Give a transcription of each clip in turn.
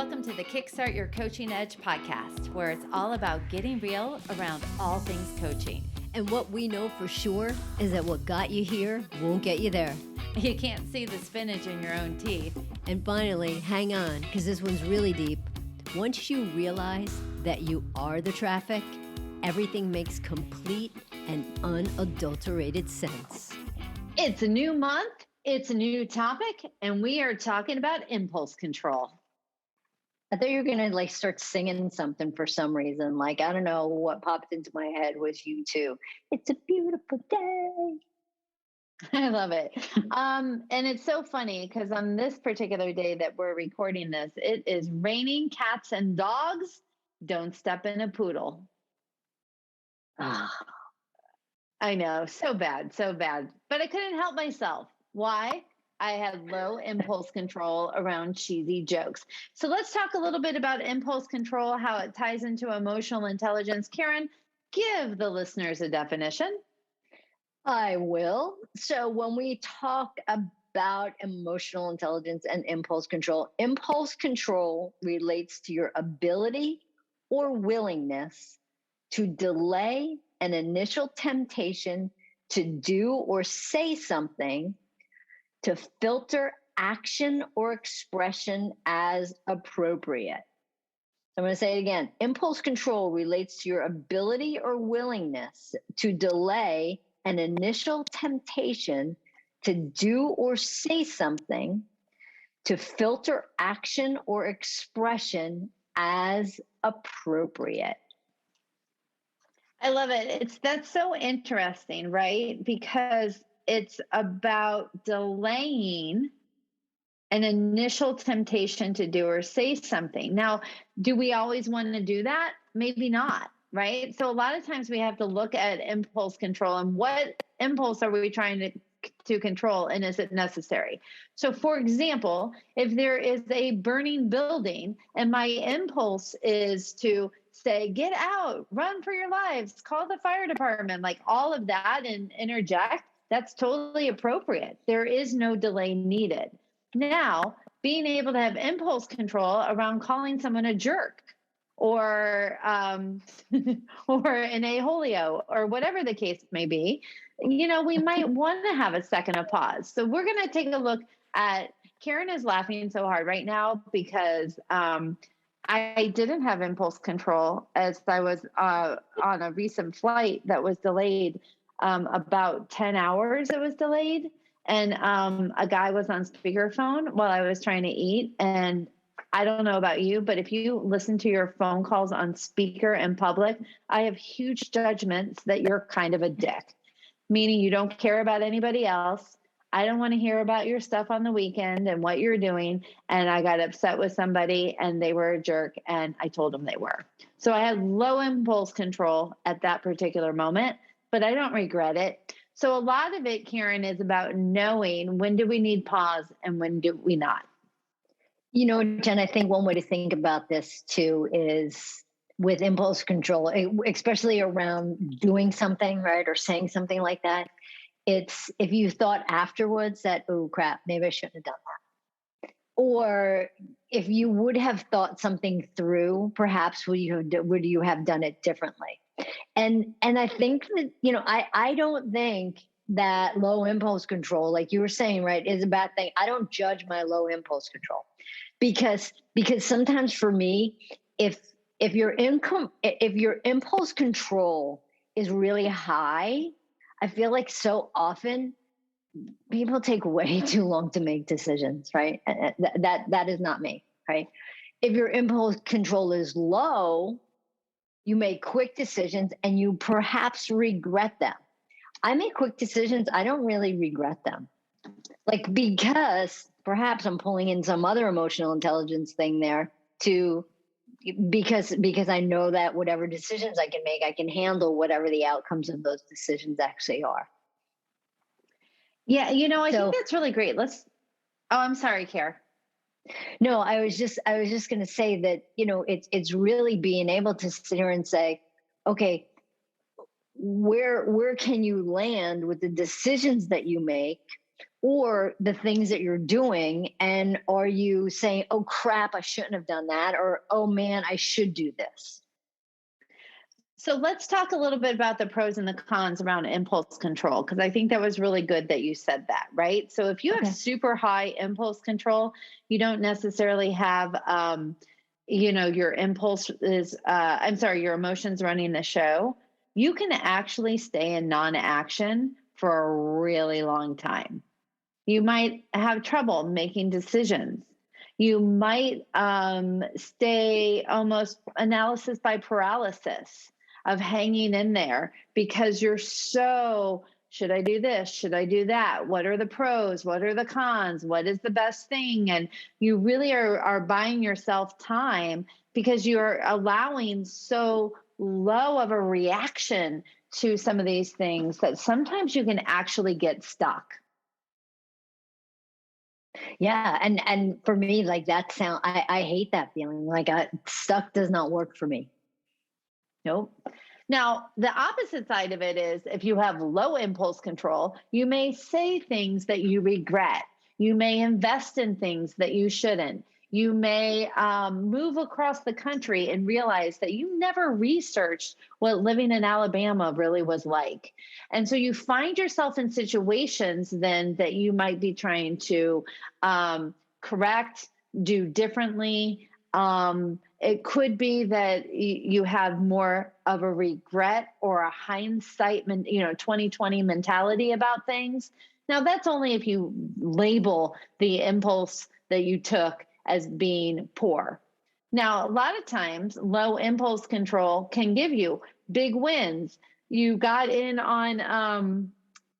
Welcome to the Kickstart Your Coaching Edge podcast, where it's all about getting real around all things coaching. And what we know for sure is that what got you here won't get you there. You can't see the spinach in your own teeth. And finally, hang on, because this one's really deep. Once you realize that you are the traffic, everything makes complete and unadulterated sense. It's a new month, it's a new topic, and we are talking about impulse control. I thought you were going to start singing something for some reason. I don't know what popped into my head was U2. It's a beautiful day. I love it. And it's so funny because on this particular day that we're recording this, it is raining cats and dogs. Don't step in a poodle. I know. So bad. So bad. But I couldn't help myself. Why? I had low impulse control around cheesy jokes. So let's talk a little bit about impulse control, how it ties into emotional intelligence. Karen, give the listeners a definition. I will. So when we talk about emotional intelligence and impulse control relates to your ability or willingness to delay an initial temptation to do or say something, to filter action or expression as appropriate. I'm going to say it again. Impulse control relates to your ability or willingness to delay an initial temptation to do or say something, to filter action or expression as appropriate. I love it. That's so interesting, right? Because it's about delaying an initial temptation to do or say something. Now, do we always want to do that? Maybe not, right? So a lot of times we have to look at impulse control and what impulse are we trying to control, and is it necessary? So for example, if there is a burning building and my impulse is to say, get out, run for your lives, call the fire department, all of that and interject, that's totally appropriate. There is no delay needed. Now, being able to have impulse control around calling someone a jerk or or an a-holio or whatever the case may be, we might want to have a second of pause. So we're going to take a look at, Karen is laughing so hard right now because I didn't have impulse control as I was on a recent flight that was delayed. About 10 hours it was delayed. And a guy was on speakerphone while I was trying to eat. And I don't know about you, but if you listen to your phone calls on speaker in public, I have huge judgments that you're kind of a dick, meaning you don't care about anybody else. I don't want to hear about your stuff on the weekend and what you're doing. And I got upset with somebody and they were a jerk and I told them they were. So I had low impulse control at that particular moment, but I don't regret it. So a lot of it, Karen, is about knowing when do we need pause and when do we not. Jen, I think one way to think about this too is with impulse control, especially around doing something, right, or saying something like that. It's if you thought afterwards that, oh crap, maybe I shouldn't have done that. Or if you would have thought something through, perhaps would you have done it differently? And I think that, I don't think that low impulse control, like you were saying, right, is a bad thing. I don't judge my low impulse control because sometimes for me, if your impulse control is really high, I feel like so often people take way too long to make decisions, right? That is not me, right? If your impulse control is low, you make quick decisions and you perhaps regret them. I make quick decisions. I don't really regret them. Because perhaps I'm pulling in some other emotional intelligence thing there because I know that whatever decisions I can make, I can handle whatever the outcomes of those decisions actually are. Yeah. I think that's really great. I'm sorry, Kara. No, I was just going to say that, it's really being able to sit here and say, okay, where can you land with the decisions that you make or the things that you're doing? And are you saying, oh crap, I shouldn't have done that? Or, oh man, I should do this? So let's talk a little bit about the pros and the cons around impulse control, because I think that was really good that you said that, right? So if you have Okay. super high impulse control, you don't necessarily have, your impulse is, your emotions running the show. You can actually stay in non-action for a really long time. You might have trouble making decisions. You might stay almost analysis by paralysis of hanging in there because you're so, should I do this? Should I do that? What are the pros? What are the cons? What is the best thing? And you really are buying yourself time because you're allowing so low of a reaction to some of these things that sometimes you can actually get stuck. Yeah. And for me, like that sound, I hate that feeling. Like stuck does not work for me. Nope. Now, the opposite side of it is if you have low impulse control, you may say things that you regret. You may invest in things that you shouldn't. You may move across the country and realize that you never researched what living in Alabama really was like. And so you find yourself in situations then that you might be trying to correct, do differently. It could be that you have more of a regret or a hindsight, 2020 mentality about things. Now, that's only if you label the impulse that you took as being poor. Now, a lot of times, low impulse control can give you big wins. You got in on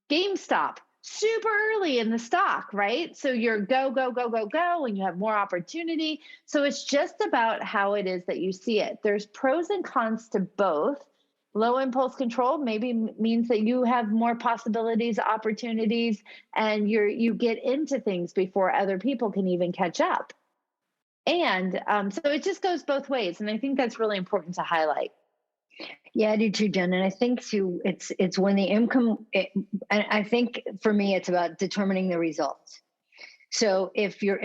GameStop super early in the stock, right? So you're go, go, go, go, go, and you have more opportunity. So it's just about how it is that you see it. There's pros and cons to both. Low impulse control maybe means that you have more possibilities, opportunities, and you get into things before other people can even catch up. And so it just goes both ways. And I think that's really important to highlight. Yeah, I do too, Jen. And I think too, it's when the income, and I think for me, it's about determining the results. So if your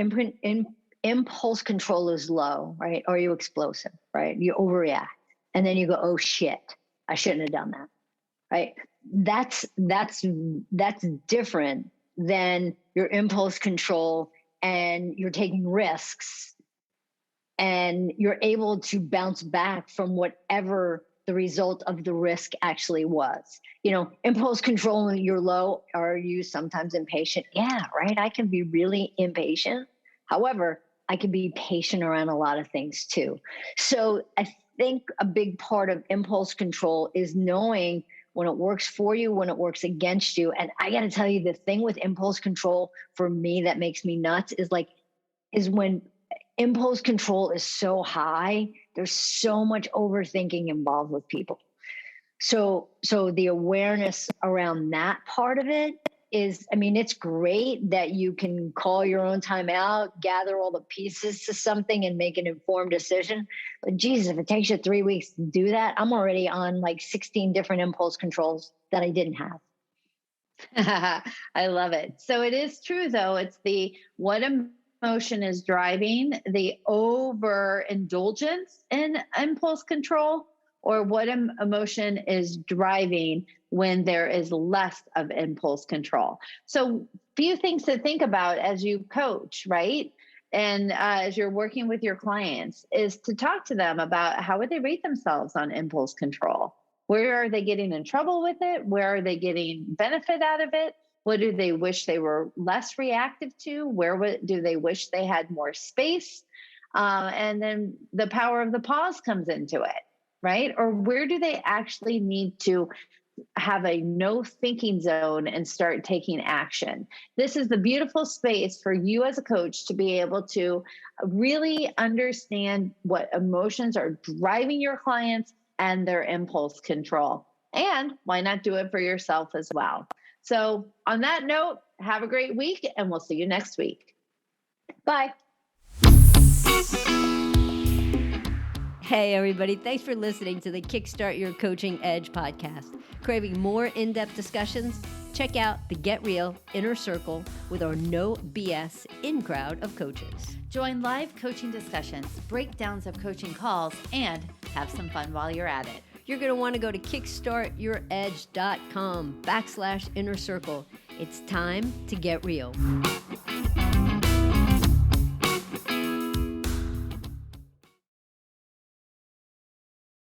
impulse control is low, right? Or you explosive, right? You overreact. And then you go, oh shit, I shouldn't have done that. Right. That's different than your impulse control and you're taking risks and you're able to bounce back from whatever the result of the risk actually was. Impulse control when you're low, are you sometimes impatient? Yeah, right. I can be really impatient. However, I can be patient around a lot of things too. So I think a big part of impulse control is knowing when it works for you, when it works against you. And I got to tell you, the thing with impulse control for me that makes me nuts is when impulse control is so high, there's so much overthinking involved with people. So the awareness around that part of it is, it's great that you can call your own time out, gather all the pieces to something and make an informed decision. But Jesus, if it takes you 3 weeks to do that, I'm already on like 16 different impulse controls that I didn't have. I love it. So it is true though. It's what emotion is driving the overindulgence in impulse control, or what emotion is driving when there is less of impulse control. So few things to think about as you coach, right? And as you're working with your clients is to talk to them about how would they rate themselves on impulse control? Where are they getting in trouble with it? Where are they getting benefit out of it? What do they wish they were less reactive to? Where do they wish they had more space? And then the power of the pause comes into it, right? Or where do they actually need to have a no thinking zone and start taking action? This is the beautiful space for you as a coach to be able to really understand what emotions are driving your clients and their impulse control. And why not do it for yourself as well? So on that note, have a great week and we'll see you next week. Bye. Hey, everybody. Thanks for listening to the Kickstart Your Coaching Edge podcast. Craving more in-depth discussions? Check out the Get Real Inner Circle with our no BS in-crowd of coaches. Join live coaching discussions, breakdowns of coaching calls, and have some fun while you're at it. You're going to want to go to kickstartyouredge.com/inner circle. It's time to get real.